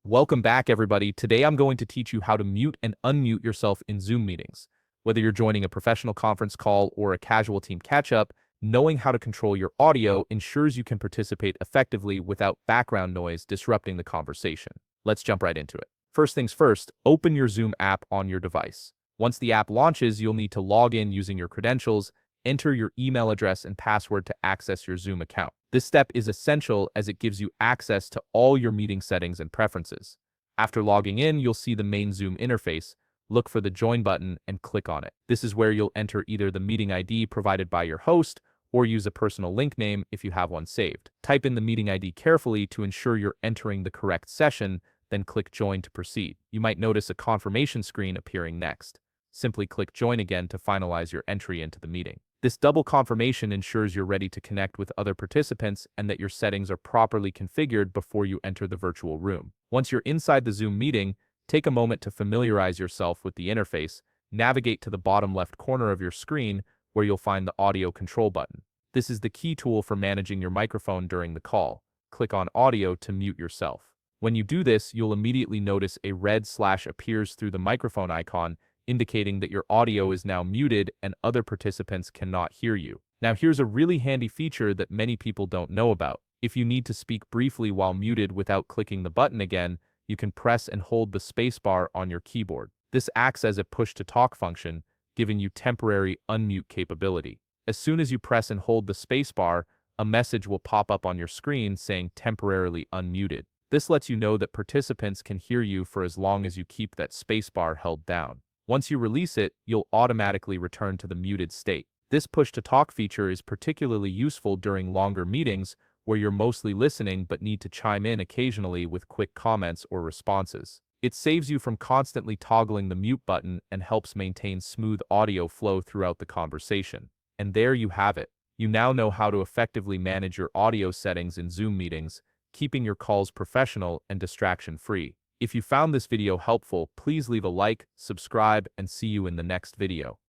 Welcome back, everybody. Today I'm going to teach you how to mute and unmute yourself in Zoom meetings. Whether you're joining a professional conference call or a casual team catch-up, knowing how to control your audio ensures you can participate effectively without background noise disrupting the conversation. Let's jump right into it. First things first, open your Zoom app on your device. Once the app launches, you'll need to log in using your credentials, enter your email address and password to access your Zoom account. This step is essential as it gives you access to all your meeting settings and preferences. After logging in, you'll see the main Zoom interface. Look for the Join button and click on it. This is where you'll enter either the meeting ID provided by your host or use a personal link name if you have one saved. Type in the meeting ID carefully to ensure you're entering the correct session, then click Join to proceed. You might notice a confirmation screen appearing next. Simply click Join again to finalize your entry into the meeting. This double confirmation ensures you're ready to connect with other participants and that your settings are properly configured before you enter the virtual room. Once you're inside the Zoom meeting, take a moment to familiarize yourself with the interface. Navigate to the bottom left corner of your screen where you'll find the audio control button. This is the key tool for managing your microphone during the call. Click on Audio to mute yourself. When you do this, you'll immediately notice a red slash appears through the microphone icon, indicating that your audio is now muted and other participants cannot hear you. Now here's a really handy feature that many people don't know about. If you need to speak briefly while muted without clicking the button again, you can press and hold the spacebar on your keyboard. This acts as a push-to-talk function, giving you temporary unmute capability. As soon as you press and hold the spacebar, a message will pop up on your screen saying temporarily unmuted. This lets you know that participants can hear you for as long as you keep that spacebar held down. Once you release it, you'll automatically return to the muted state. This push-to-talk feature is particularly useful during longer meetings where you're mostly listening but need to chime in occasionally with quick comments or responses. It saves you from constantly toggling the mute button and helps maintain smooth audio flow throughout the conversation. And there you have it. You now know how to effectively manage your audio settings in Zoom meetings, keeping your calls professional and distraction-free. If you found this video helpful, please leave a like, subscribe, and see you in the next video.